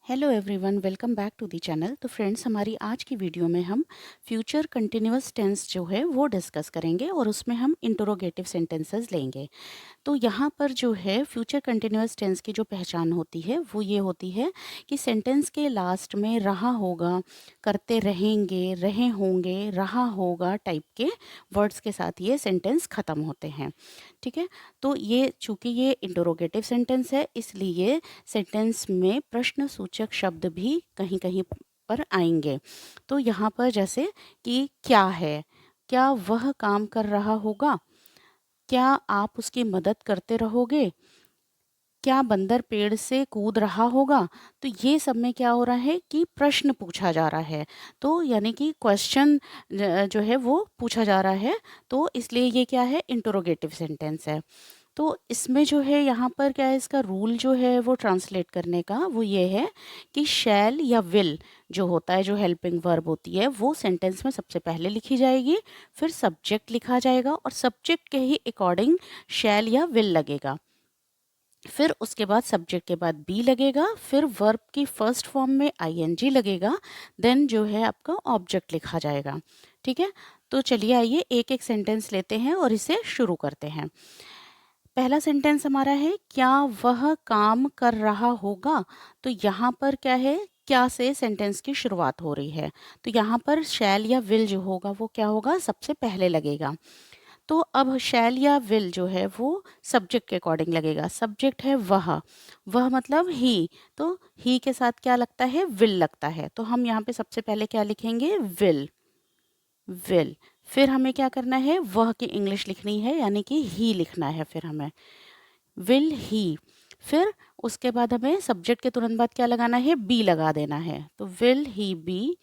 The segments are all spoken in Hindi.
Hello everyone, welcome back to the channel. तो फ्रेंड्स, हमारी आज की वीडियो में हम फ्यूचर कंटिन्यूअस टेंस जो है वो डिस्कस करेंगे और उसमें हम इंटरोगेटिव सेंटेंसेस लेंगे। तो यहाँ पर जो है फ्यूचर कंटिन्यूअस टेंस की जो पहचान होती है वो ये होती है कि सेंटेंस के लास्ट में रहा होगा, करते रहेंगे, रहे होंगे, रहा होगा टाइप के वर्ड्स के साथ ये सेंटेंस ख़त्म होते हैं। ठीक है। तो ये चूँकि ये इंटरोगेटिव सेंटेंस है, इसलिए सेंटेंस में प्रश्न सूचक शब्द भी कहीं कहीं पर आएंगे। तो यहाँ पर जैसे कि क्या है, क्या वह काम कर रहा होगा, क्या आप उसकी मदद करते रहोगे, क्या बंदर पेड़ से कूद रहा होगा। तो ये सब में क्या हो रहा है कि प्रश्न पूछा जा रहा है। तो यानी कि क्वेश्चन जो है वो पूछा जा रहा है। तो इसलिए ये क्या है, इंटरोगेटिव सेंटेंस है। तो इसमें जो है यहाँ पर क्या है, इसका रूल जो है वो ट्रांसलेट करने का वो ये है कि शैल या विल जो होता है, जो हेल्पिंग वर्ब होती है, वो सेंटेंस में सबसे पहले लिखी जाएगी, फिर सब्जेक्ट लिखा जाएगा और सब्जेक्ट के ही अकॉर्डिंग शैल या विल लगेगा। फिर उसके बाद सब्जेक्ट के बाद बी लगेगा, फिर वर्ब की फर्स्ट फॉर्म में आईएनजी लगेगा, देन जो है आपका ऑब्जेक्ट लिखा जाएगा। ठीक है। तो चलिए आइए एक एक सेंटेंस लेते हैं और इसे शुरू करते हैं। पहला सेंटेंस हमारा है, क्या वह काम कर रहा होगा। तो यहाँ पर क्या है, क्या से सेंटेंस की शुरुआत हो रही है। तो यहाँ पर शैल या विल जो होगा वो क्या होगा, सबसे पहले लगेगा। तो अब शैल या विल जो है वो सब्जेक्ट के अकॉर्डिंग लगेगा। सब्जेक्ट है वह मतलब ही। तो ही के साथ क्या लगता है, विल लगता है। तो हम यहाँ पे सबसे पहले क्या लिखेंगे, विल। फिर हमें क्या करना है, वह की इंग्लिश लिखनी है, यानी कि ही लिखना है। फिर हमें विल ही। फिर उसके बाद हमें सब्जेक्ट के तुरंत बाद क्या लगाना है, बी लगा देना है। तो विल ही बी।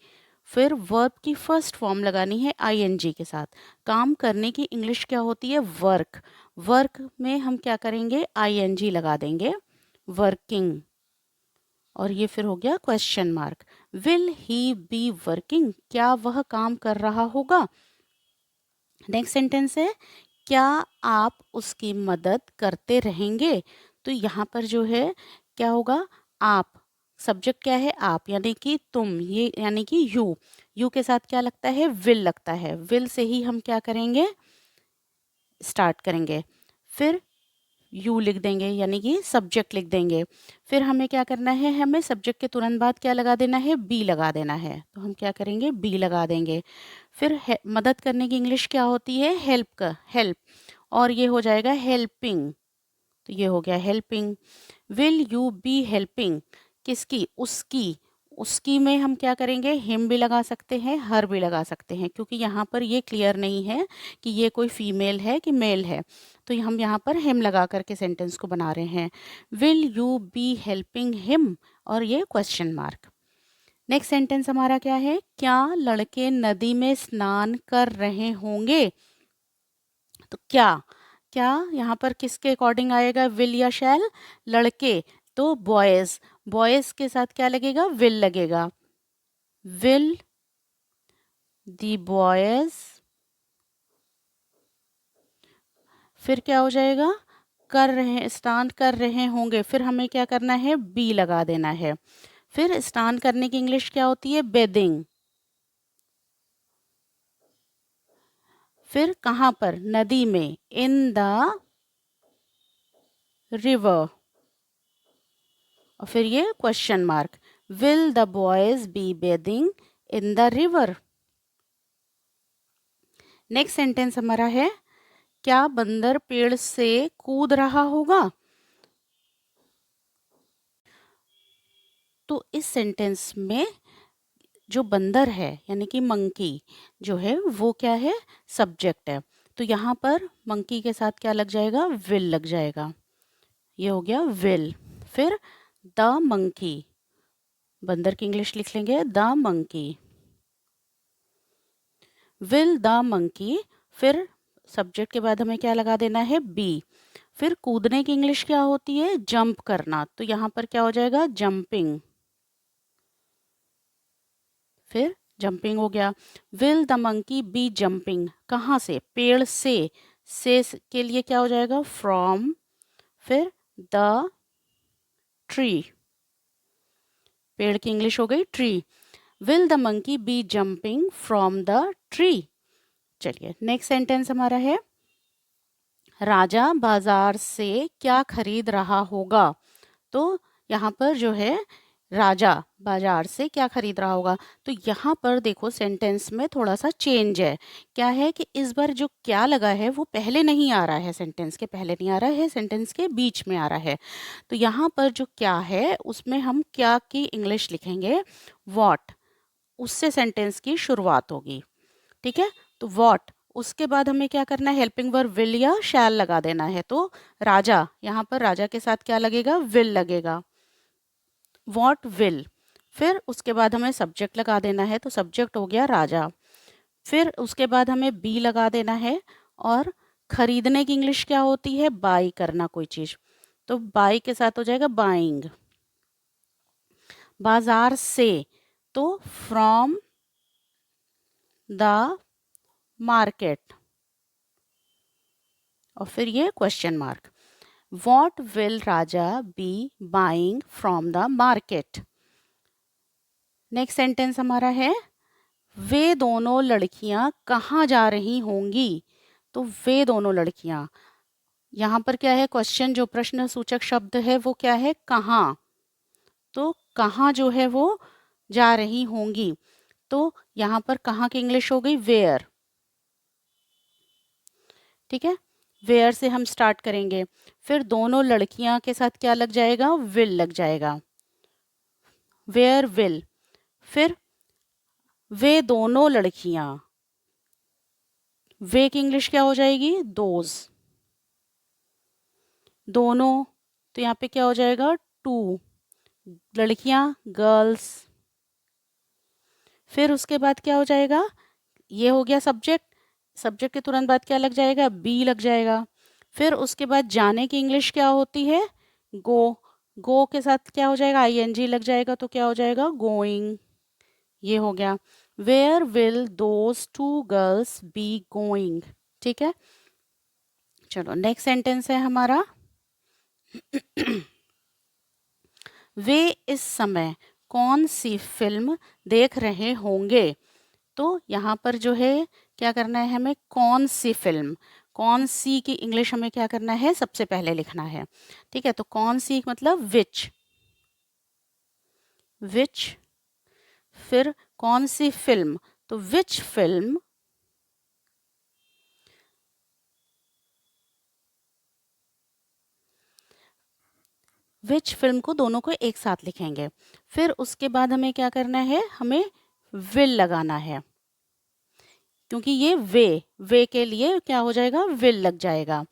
फिर वर्ब की फर्स्ट फॉर्म लगानी है आईएनजी के साथ। काम करने की इंग्लिश क्या होती है, वर्क। वर्क में हम क्या करेंगे, आईएनजी लगा देंगे, वर्किंग। और ये फिर हो गया question mark. Will he be working, क्या वह काम कर रहा होगा। नेक्स्ट सेंटेंस है, क्या आप उसकी मदद करते रहेंगे। तो यहाँ पर जो है क्या होगा, आप। सब्जेक्ट क्या है, आप, यानी कि तुम, ये यानी कि यू के साथ क्या लगता है, विल लगता है। विल से ही हम क्या करेंगे, स्टार्ट करेंगे। फिर यू लिख देंगे, यानी कि सब्जेक्ट लिख देंगे। फिर हमें क्या करना है, हमें सब्जेक्ट के तुरंत बाद क्या लगा देना है, बी लगा देना है। तो हम क्या करेंगे, बी लगा देंगे। फिर मदद करने की इंग्लिश क्या होती है, हेल्प का, हेल्प। और ये हो जाएगा हेल्पिंग। तो ये हो गया helping. Will you be helping, किसकी, उसकी। उसकी में हम क्या करेंगे, हिम भी लगा सकते हैं, हर भी लगा सकते हैं, क्योंकि यहाँ पर ये क्लियर नहीं है कि ये कोई फीमेल है कि मेल है। तो हम यहाँ पर हिम लगा करके सेंटेंस को बना रहे हैं। Will you be helping him, और ये क्वेश्चन मार्क। नेक्स्ट सेंटेंस हमारा क्या है, क्या लड़के नदी में स्नान कर रहे होंगे। तो क्या, क्या यहाँ पर किसके अकॉर्डिंग आएगा, विल या शैल, लड़के। तो बॉयज, बॉयज के साथ क्या लगेगा, विल लगेगा। Will the boys. फिर क्या हो जाएगा, कर रहे, स्नान कर रहे होंगे। फिर हमें क्या करना है, बी लगा देना है। फिर स्नान करने की इंग्लिश क्या होती है, बेदिंग। फिर कहाँ पर, नदी में, इन द रिवर। और फिर ये question mark, will the boys be bathing in the river. Next sentence हमारा है, क्या बंदर पेड़ से कूद रहा होगा। तो इस सेंटेंस में जो बंदर है, यानी कि मंकी जो है वो क्या है, सब्जेक्ट है। तो यहाँ पर मंकी के साथ क्या लग जाएगा, विल लग जाएगा। ये हो गया विल। फिर द मंकी, बंदर की इंग्लिश लिख लेंगे, the monkey. Will the monkey. फिर सब्जेक्ट के बाद हमें क्या लगा देना है, बी। फिर कूदने की इंग्लिश क्या होती है, जंप करना। तो यहाँ पर क्या हो जाएगा, जंपिंग। फिर जंपिंग हो गया। Will the monkey be jumping, कहाँ से, पेड़ से के लिए क्या हो जाएगा, फ्रॉम। फिर द ट्री। पेड़ की इंग्लिश हो गई tree. Will the monkey be jumping from the tree. चलिए नेक्स्ट सेंटेंस हमारा है, राजा बाजार से क्या खरीद रहा होगा। तो यहाँ पर जो है राजा बाजार से क्या खरीद रहा होगा, तो यहाँ पर देखो सेंटेंस में थोड़ा सा चेंज है। क्या है कि इस बार जो क्या लगा है वो पहले नहीं आ रहा है, सेंटेंस के पहले नहीं आ रहा है, सेंटेंस के बीच में आ रहा है। तो यहाँ पर जो क्या है उसमें हम क्या की इंग्लिश लिखेंगे वॉट, उससे सेंटेंस की शुरुआत होगी। ठीक है, तो वॉट, उसके बाद हमें क्या करना है, हेल्पिंग वर्ब विल या शैल लगा देना है। तो राजा, यहाँ पर राजा के साथ क्या लगेगा, विल लगेगा, वॉट विल। फिर उसके बाद हमें सब्जेक्ट लगा देना है, तो सब्जेक्ट हो गया राजा। फिर उसके बाद हमें बी लगा देना है, और खरीदने की इंग्लिश क्या होती है, बाई करना कोई चीज़, तो बाई के साथ हो जाएगा बाइंग। बाजार से, तो फ्रॉम द मार्केट, और फिर ये question mark. What will Raja B buying from the market. Next sentence हमारा है, वे दोनों लड़कियां कहाँ जा रही होंगी। तो वे दोनों लड़कियां, यहाँ पर क्या है, क्वेश्चन जो प्रश्न सूचक शब्द है वो क्या है, कहाँ। तो कहाँ जो है वो जा रही होंगी, तो यहाँ पर कहाँ की इंग्लिश हो गई वेयर। ठीक है, वेयर से हम स्टार्ट करेंगे। फिर दोनों लड़कियां के साथ क्या लग जाएगा, विल लग जाएगा, वेयर विल। फिर वे दोनों लड़कियां, वे की इंग्लिश क्या हो जाएगी, दोज। दोनों, तो यहाँ पे क्या हो जाएगा, टू, लड़कियां गर्ल्स। फिर उसके बाद क्या हो जाएगा, ये हो गया सब्जेक्ट, सब्जेक्ट के तुरंत बाद क्या लग जाएगा, बी लग जाएगा। फिर उसके बाद जाने की इंग्लिश क्या होती है, गो। गो के साथ क्या हो जाएगा, आईएनजी लग जाएगा, तो क्या हो जाएगा, गोइंग। ये हो गया, where will those two girls be going. ठीक है, चलो नेक्स्ट सेंटेंस है हमारा, वे इस समय कौन सी फिल्म देख रहे होंगे। तो यहाँ पर जो है क्या करना है, हमें कौन सी फिल्म, कौन सी की इंग्लिश हमें क्या करना है, सबसे पहले लिखना है। ठीक है, तो कौन सी मतलब विच, विच। फिर कौन सी फिल्म, तो विच फिल्म, विच फिल्म को दोनों को एक साथ लिखेंगे। फिर उसके बाद हमें क्या करना है, हमें विल लगाना है, क्योंकि ये वे के लिए क्या हो जाएगा, विल लग जाएगा।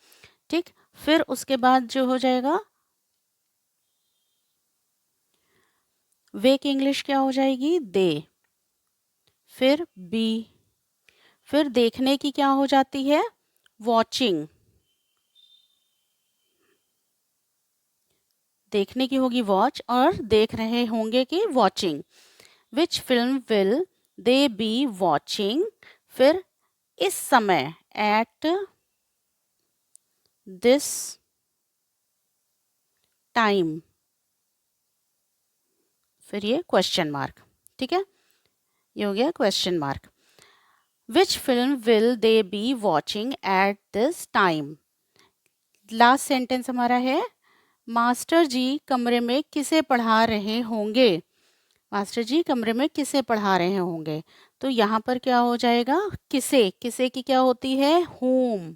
ठीक, फिर उसके बाद जो हो जाएगा, वे की इंग्लिश क्या हो जाएगी, दे। फिर बी, फिर देखने की क्या हो जाती है, वॉचिंग, देखने की होगी वॉच, और देख रहे होंगे कि watching. Which film will they be watching. फिर इस समय, एट दिस टाइम। फिर ये क्वेश्चन मार्क। ठीक है, ये हो गया question mark. Which film will they be watching at this time. Last sentence हमारा है, मास्टर जी कमरे में किसे पढ़ा रहे होंगे। मास्टर जी कमरे में किसे पढ़ा रहे होंगे, तो यहाँ पर क्या हो जाएगा, किसे, किसे की क्या होती है, whom।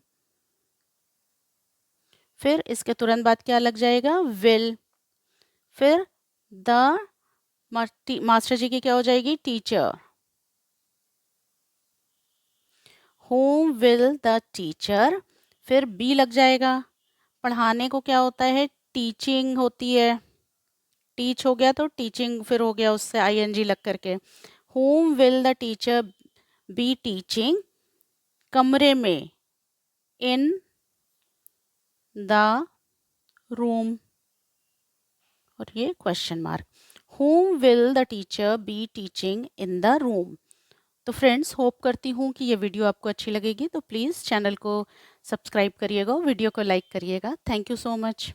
फिर इसके तुरंत बाद क्या लग जाएगा, विल। फिर द, मास्टर जी की क्या हो जाएगी, teacher. whom will the teacher। फिर बी लग जाएगा, पढ़ाने को क्या होता है, टीचिंग होती है, टीच हो गया तो टीचिंग फिर हो गया उससे आईएनजी लग करके। whom will the teacher be teaching, कमरे में, इन द रूम, और ये question mark. whom will the teacher be teaching in the room। तो फ्रेंड्स होप करती हूँ कि ये वीडियो आपको अच्छी लगेगी, तो प्लीज़ चैनल को सब्सक्राइब करिएगा, वीडियो को लाइक करिएगा। Thank you so much.